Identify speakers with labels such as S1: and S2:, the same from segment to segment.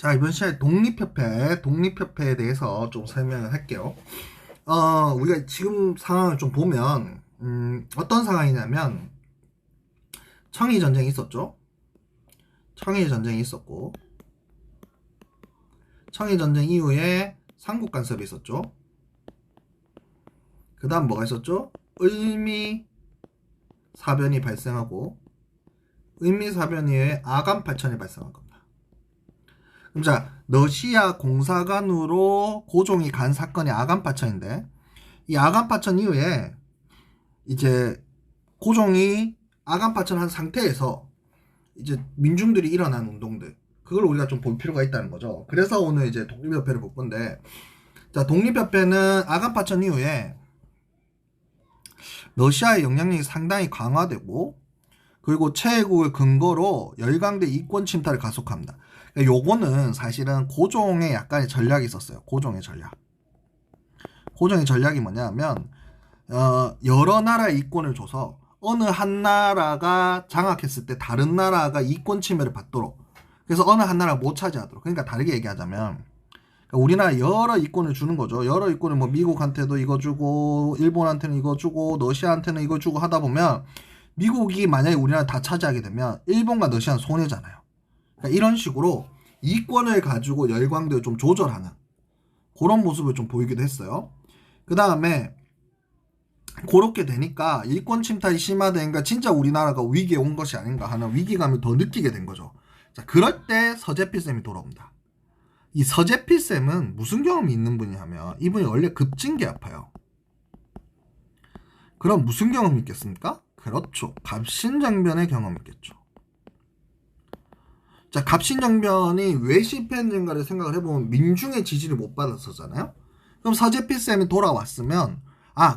S1: 자, 이번 시간에 독립협회에 대해서 좀 설명을 할게요. 우리가 지금 상황을 좀 보면, 어떤 상황이냐면, 청일전쟁이 있었죠? 청일전쟁이 있었고, 청일전쟁 이후에 삼국간섭이 있었죠? 그 다음 뭐가 있었죠? 을미사변이 발생하고, 을미사변 이후에 아간파천이 발생한 겁니다. 그럼 자, 러시아 공사관으로 고종이 간 사건이 아간파천인데, 이 아간파천 이후에 이제 고종이 아간파천 한 상태에서 이제 민중들이 일어난 운동들, 그걸 우리가 좀 볼 필요가 있다는 거죠. 그래서 오늘 이제 독립협회를 볼 건데, 자, 독립협회는 아간파천 이후에 러시아의 영향력이 상당히 강화되고, 그리고 최애국을 근거로 열강대 이권 침탈을 가속합니다. 요거는 사실은 고종의 약간의 전략이 있었어요. 고종의 전략이 뭐냐면, 여러 나라의 이권을 줘서 어느 한 나라가 장악했을 때 다른 나라가 이권 침해를 받도록, 그래서 어느 한 나라가 못 차지하도록. 그러니까 다르게 얘기하자면, 우리나라 여러 이권을 주는 거죠. 여러 이권을 뭐 미국한테도 이거 주고, 일본한테는 이거 주고, 러시아한테는 이거 주고 하다 보면, 미국이 만약에 우리나라 다 차지하게 되면 일본과 러시아는 손해잖아요. 그러니까 이런 식으로 이권을 가지고 열강대를 좀 조절하는 그런 모습을 좀 보이기도 했어요. 그 다음에 그렇게 되니까 일권 침탈이 심화되니까 진짜 우리나라가 위기에 온 것이 아닌가 하는 위기감을 더 느끼게 된 거죠. 자, 그럴 때 서재필쌤이 돌아옵니다. 이 서재필쌤은 무슨 경험이 있는 분이냐면, 이분이 원래 급진기 아파요. 그럼 무슨 경험이 있겠습니까? 그렇죠. 갑신정변의 경험이 있겠죠. 자, 갑신정변이 왜 실패했는가를 생각을 해보면 민중의 지지를 못 받았었잖아요. 그럼 서재필쌤이 돌아왔으면,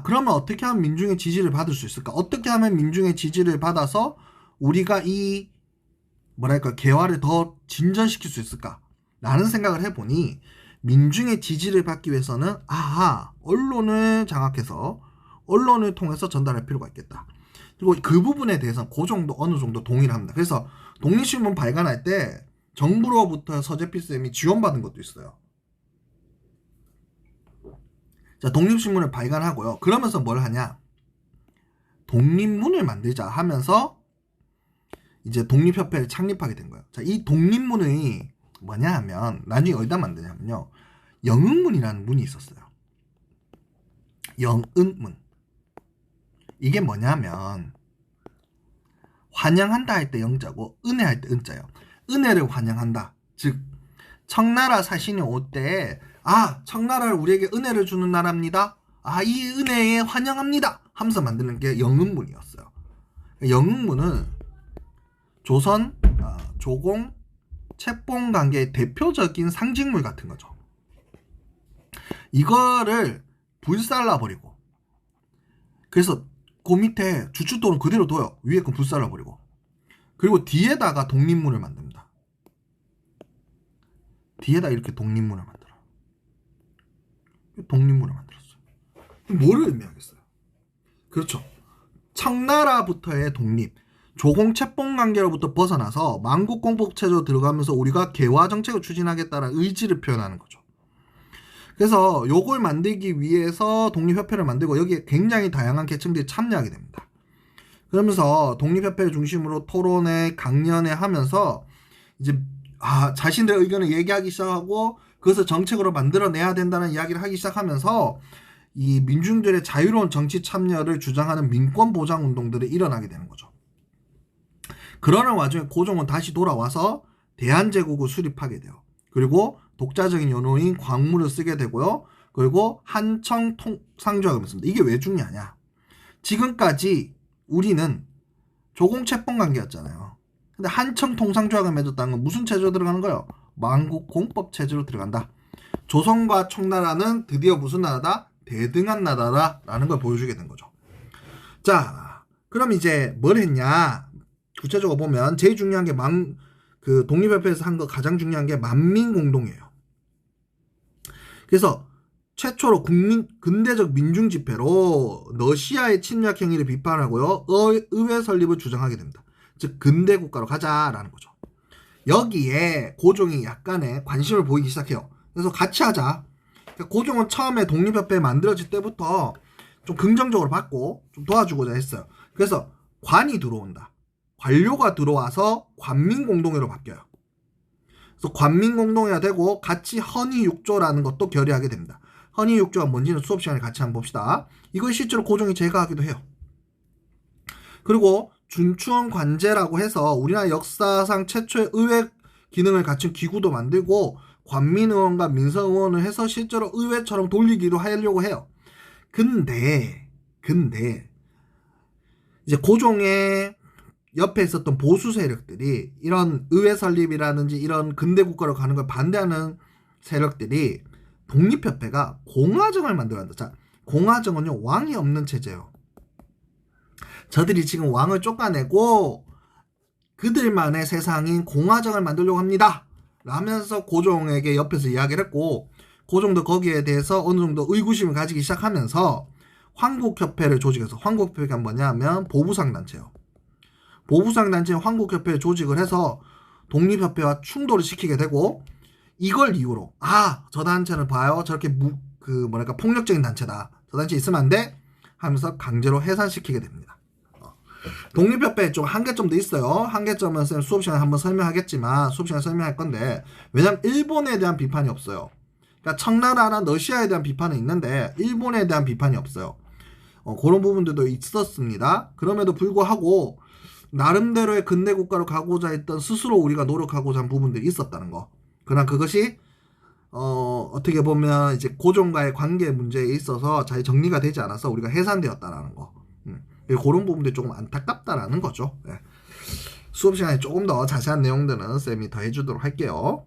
S1: 그러면 어떻게 하면 민중의 지지를 받을 수 있을까? 어떻게 하면 민중의 지지를 받아서 우리가 이 개화를 더 진전시킬 수 있을까? 라는 생각을 해보니, 민중의 지지를 받기 위해서는 언론을 장악해서 언론을 통해서 전달할 필요가 있겠다. 그리고 그 부분에 대해서는 그 정도 어느 정도 동의를 합니다. 그래서 독립신문 발간할 때 정부로부터 서재필쌤이 지원받은 것도 있어요. 자, 독립신문을 발간하고요. 그러면서 뭘 하냐? 독립문을 만들자 하면서 이제 독립협회를 창립하게 된 거예요. 자, 이 독립문이 뭐냐 하면, 나중에 어디다 만드냐면요, 영흥문이라는 문이 있었어요. 영흥문. 이게 뭐냐면, 환영한다 할 때 영자고 은혜할 때 은자예요. 은혜를 환영한다. 즉, 청나라 사신이 올 때, 청나라를 우리에게 은혜를 주는 나라입니다. 이 은혜에 환영합니다. 하면서 만드는 게 영흥문이었어요. 영흥문은 조선, 조공, 채봉 관계의 대표적인 상징물 같은 거죠. 이거를 불살라버리고, 그래서 그 밑에 주춧돌은 그대로 둬요. 위에 건 불살라버리고. 그리고 뒤에다가 독립문을 만듭니다. 뒤에다 이렇게 독립문을 만들어요. 독립문을 만들었어요. 뭐를 의미하겠어요? 그렇죠. 청나라부터의 독립, 조공 채봉 관계로부터 벗어나서 만국공복체제로 들어가면서 우리가 개화 정책을 추진하겠다는 의지를 표현하는 거죠. 그래서 요걸 만들기 위해서 독립협회를 만들고, 여기에 굉장히 다양한 계층들이 참여하게 됩니다. 그러면서 독립협회를 중심으로 토론회, 강연회 하면서 이제 자신들의 의견을 얘기하기 시작하고, 그것을 정책으로 만들어내야 된다는 이야기를 하기 시작하면서 이 민중들의 자유로운 정치 참여를 주장하는 민권보장운동들이 일어나게 되는 거죠. 그러는 와중에 고종은 다시 돌아와서 대한제국을 수립하게 돼요. 그리고 독자적인 연호인 광무를 쓰게 되고요. 그리고 한청 통상조약을 맺습니다. 이게 왜 중요하냐? 지금까지 우리는 조공채봉 관계였잖아요. 근데 한청 통상조약을 맺었다는 건 무슨 체제로 들어가는 거예요? 만국공법 체제로 들어간다. 조선과 청나라는 드디어 무슨 나라다? 대등한 나라다라는 걸 보여주게 된 거죠. 자, 그럼 이제 뭘 했냐? 구체적으로 보면 제일 중요한 게 독립협회에서 한 거 가장 중요한 게 만민공동이에요. 그래서 최초로 근대적 민중집회로 러시아의 침략 행위를 비판하고요, 의회 설립을 주장하게 됩니다. 즉 근대 국가로 가자라는 거죠. 여기에 고종이 약간의 관심을 보이기 시작해요. 그래서 같이 하자. 그러니까 고종은 처음에 독립협회 만들어질 때부터 좀 긍정적으로 받고 좀 도와주고자 했어요. 그래서 관이 들어온다. 관료가 들어와서 관민공동회로 바뀌어요. 그래서 관민공동회가 되고 같이 헌의육조라는 것도 결의하게 됩니다. 헌의육조가 뭔지는 수업 시간에 같이 한번 봅시다. 이걸 실제로 고종이 제거하기도 해요. 그리고 준추원관제라고 해서 우리나라 역사상 최초의 의회 기능을 갖춘 기구도 만들고 관민의원과 민서의원을 해서 실제로 의회처럼 돌리기도 하려고 해요. 근데 이제 고종의 옆에 있었던 보수 세력들이 이런 의회 설립이라든지 이런 근대 국가로 가는 걸 반대하는 세력들이 독립협회가 공화정을 만들어야 한다. 자, 공화정은요, 왕이 없는 체제예요. 저들이 지금 왕을 쫓아내고 그들만의 세상인 공화정을 만들려고 합니다. 라면서 고종에게 옆에서 이야기를 했고, 고종도 거기에 대해서 어느 정도 의구심을 가지기 시작하면서 황국협회를 조직해서, 황국협회가 뭐냐면 보부상단체예요. 보부상단체인 황국협회를 조직을 해서 독립협회와 충돌을 시키게 되고, 이걸 이유로 저 단체는 봐요, 저렇게 폭력적인 단체다, 저 단체 있으면 안 돼 하면서 강제로 해산시키게 됩니다. 독립협회에 좀 한계점도 있어요. 한계점은 수업 시간에 한번 설명하겠지만, 수업 시간에 설명할 건데, 왜냐면 일본에 대한 비판이 없어요. 그러니까 청나라나 러시아에 대한 비판은 있는데 일본에 대한 비판이 없어요. 그런 부분들도 있었습니다. 그럼에도 불구하고 나름대로의 근대 국가로 가고자 했던, 스스로 우리가 노력하고자 한 부분들이 있었다는 거. 그러나 그것이 어떻게 보면 이제 고종과의 관계 문제에 있어서 잘 정리가 되지 않아서 우리가 해산되었다라는 거. 그런 부분들이 조금 안타깝다라는 거죠. 네. 수업 시간에 조금 더 자세한 내용들은 쌤이 더 해주도록 할게요.